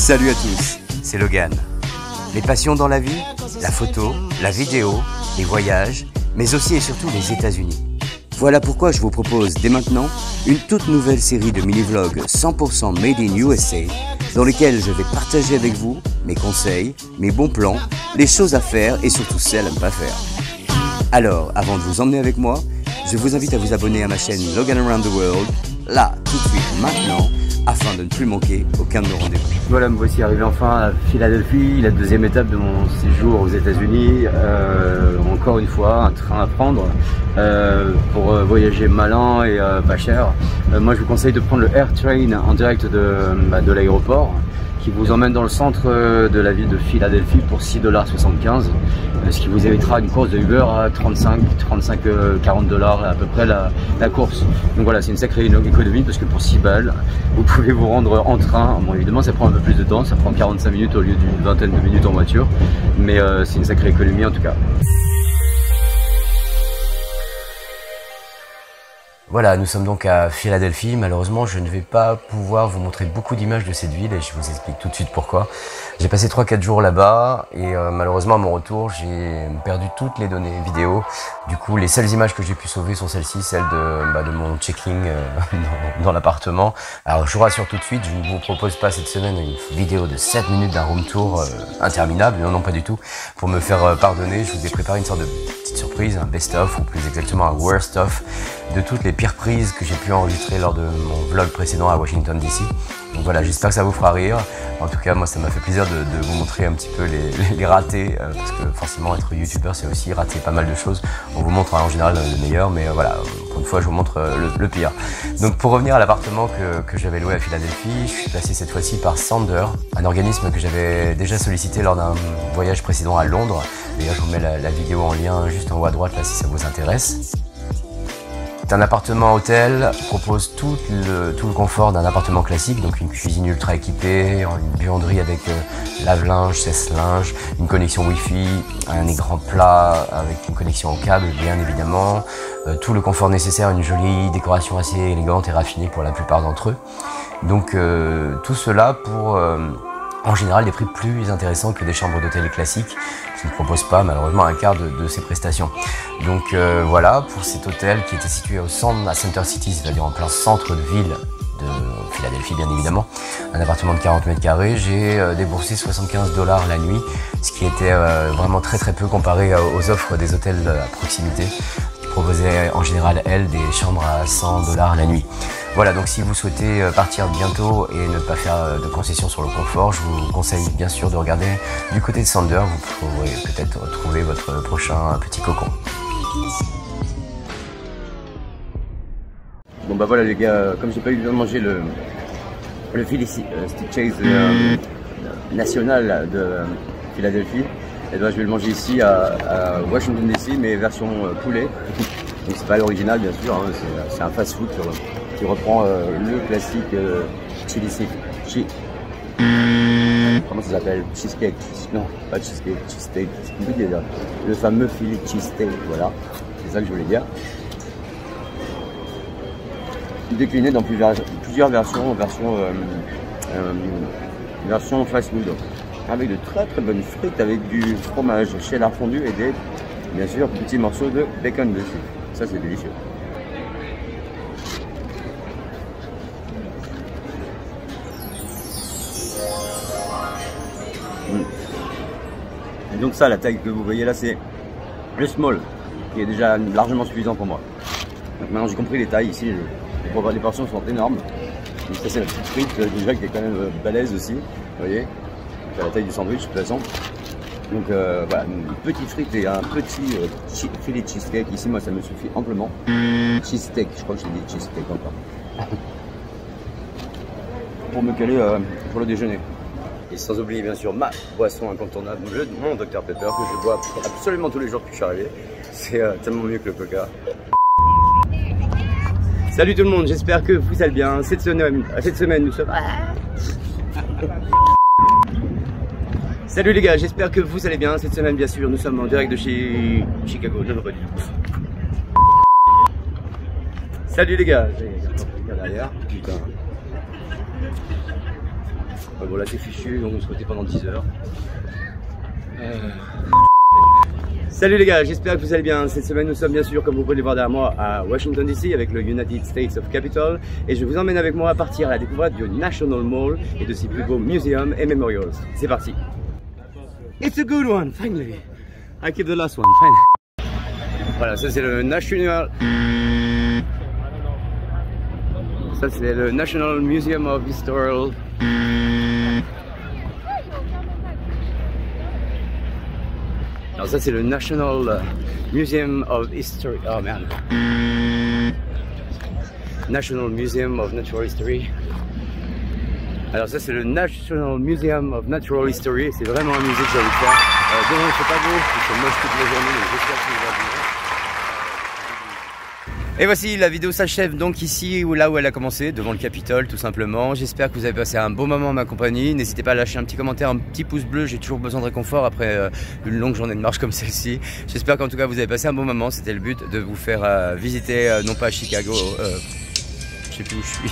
Salut à tous, c'est Logan. Les passions dans la vie, la photo, la vidéo, les voyages, mais aussi et surtout les États-Unis. Voilà pourquoi je vous propose dès maintenant une toute nouvelle série de mini-vlogs 100% Made in USA dans lesquels je vais partager avec vous mes conseils, mes bons plans, les choses à faire et surtout celles à ne pas faire. Alors, avant de vous emmener avec moi, je vous invite à vous abonner à ma chaîne Logan Around the World, là, tout de suite, maintenant, afin de ne plus manquer aucun de nos rendez-vous. Voilà, me voici arrivé enfin à Philadelphie, la deuxième étape de mon séjour aux États-Unis. Encore une fois, un train à prendre pour voyager malin et pas cher. Moi, je vous conseille de prendre le Air Train en direct de l'aéroport, qui vous emmène dans le centre de la ville de Philadelphie pour 6,75 $, ce qui vous évitera une course de Uber à 40 $ à peu près la course. Donc voilà, c'est une sacrée économie parce que pour 6 balles, vous pouvez vous rendre en train. Bon, évidemment, ça prend un peu plus de temps, ça prend 45 minutes au lieu d'une vingtaine de minutes en voiture, mais c'est une sacrée économie en tout cas. Voilà, nous sommes donc à Philadelphie. Malheureusement, je ne vais pas pouvoir vous montrer beaucoup d'images de cette ville et je vous explique tout de suite pourquoi. J'ai passé 3-4 jours là-bas et malheureusement à mon retour, j'ai perdu toutes les données vidéo. Du coup, les seules images que j'ai pu sauver sont celles-ci, celles de mon checking dans l'appartement. Alors, je vous rassure tout de suite, je ne vous propose pas cette semaine une vidéo de 7 minutes d'un room tour interminable. Non, pas du tout. Pour me faire pardonner, je vous ai préparé une sorte de petite surprise, un best-of ou plus exactement un worst-of de toutes les pires prises que j'ai pu enregistrer lors de mon vlog précédent à Washington DC. Donc voilà, j'espère que ça vous fera rire. En tout cas, moi, ça m'a fait plaisir de vous montrer un petit peu les ratés, parce que forcément, être youtubeur, c'est aussi rater pas mal de choses. On vous montre en général le meilleur, mais voilà, pour une fois, je vous montre le pire. Donc pour revenir à l'appartement que j'avais loué à Philadelphie, je suis passé cette fois-ci par Sander, un organisme que j'avais déjà sollicité lors d'un voyage précédent à Londres. D'ailleurs, je vous mets la vidéo en lien juste en haut à droite là si ça vous intéresse. C'est un appartement hôtel, propose tout le confort d'un appartement classique, donc une cuisine ultra équipée, une buanderie avec lave-linge, sèche-linge, une connexion Wi-Fi, un écran plat avec une connexion au câble bien évidemment, tout le confort nécessaire, une jolie décoration assez élégante et raffinée pour la plupart d'entre eux. Donc tout cela pour en général des prix plus intéressants que des chambres d'hôtel classiques qui ne proposent pas malheureusement un quart de ces prestations. Donc voilà, pour cet hôtel qui était situé au centre, à Center City, c'est-à-dire en plein centre de ville de Philadelphie bien évidemment, un appartement de 40 mètres carrés, j'ai déboursé 75 $ la nuit, ce qui était vraiment très peu comparé aux offres des hôtels à proximité qui proposaient en général, elles, des chambres à 100 $ la nuit. Voilà, donc si vous souhaitez partir bientôt et ne pas faire de concessions sur le confort, je vous conseille bien sûr de regarder du côté de Sander, vous pourrez peut-être trouver votre prochain petit cocon. Bon bah voilà les gars, comme j'ai pas eu le temps de manger le Philly Cheese national de Philadelphie, et ben je vais le manger ici à Washington DC, mais version poulet. Donc c'est pas l'original bien sûr, hein, c'est un fast-food qui reprend le classique comment ça s'appelle? Cheesecake. Non, pas cheesecake, cheesesteak. Le fameux Philly cheesesteak, voilà. C'est ça que je voulais dire. Décliné dans plusieurs versions, version fast-food. Avec de très bonnes frites, avec du fromage cheddar fondu et des, bien sûr, petits morceaux de bacon dessus. Ça c'est délicieux. Et donc ça, la taille que vous voyez là, c'est le small, qui est déjà largement suffisant pour moi. Donc maintenant j'ai compris les tailles ici, les portions sont énormes. Donc ça c'est la petite frite déjà qui est quand même balèze aussi, vous voyez, c'est la taille du sandwich de toute façon. Donc voilà, une petite frite et un petit filet de cheesecake. Ici moi ça me suffit amplement. Cheesesteak, je crois que j'ai dit cheesesteak encore. Pour me caler pour le déjeuner. Et sans oublier bien sûr ma boisson incontournable, mon Dr Pepper que je bois absolument tous les jours depuis que je suis arrivé. C'est tellement mieux que le coca. Salut tout le monde, j'espère que vous allez bien. Cette semaine nous sommes... Salut les gars, j'espère que vous allez bien. Cette semaine bien sûr nous sommes en direct de chez Chicago. Salut les gars. Derrière. Putain. Bon là c'est fichu, on se côté pendant 10 heures. Salut les gars, j'espère que vous allez bien. Cette semaine nous sommes bien sûr, comme vous pouvez le voir derrière moi, à Washington DC avec le United States of Capitol. Et je vous emmène avec moi à partir à la découverte du National Mall et de ses plus beaux museums et memorials. C'est parti. It's a good one, finally. I keep the last one, finally. Voilà, ça c'est le National... Ça c'est le National Museum of Historical... Alors ça c'est le National Museum of History. Oh merde. National Museum of Natural History. Alors ça c'est le National Museum of Natural History. C'est vraiment un musée que j'ai envie de faire. Demain c'est pas beau, c'est moche toute la journée, mais j'espère qu'il va bien. Et voici, la vidéo s'achève donc ici, là où elle a commencé, devant le Capitole tout simplement. J'espère que vous avez passé un bon moment en ma compagnie. N'hésitez pas à lâcher un petit commentaire, un petit pouce bleu, j'ai toujours besoin de réconfort après une longue journée de marche comme celle-ci. J'espère qu'en tout cas vous avez passé un bon moment, c'était le but de vous faire visiter, non pas Chicago, je sais plus où je suis.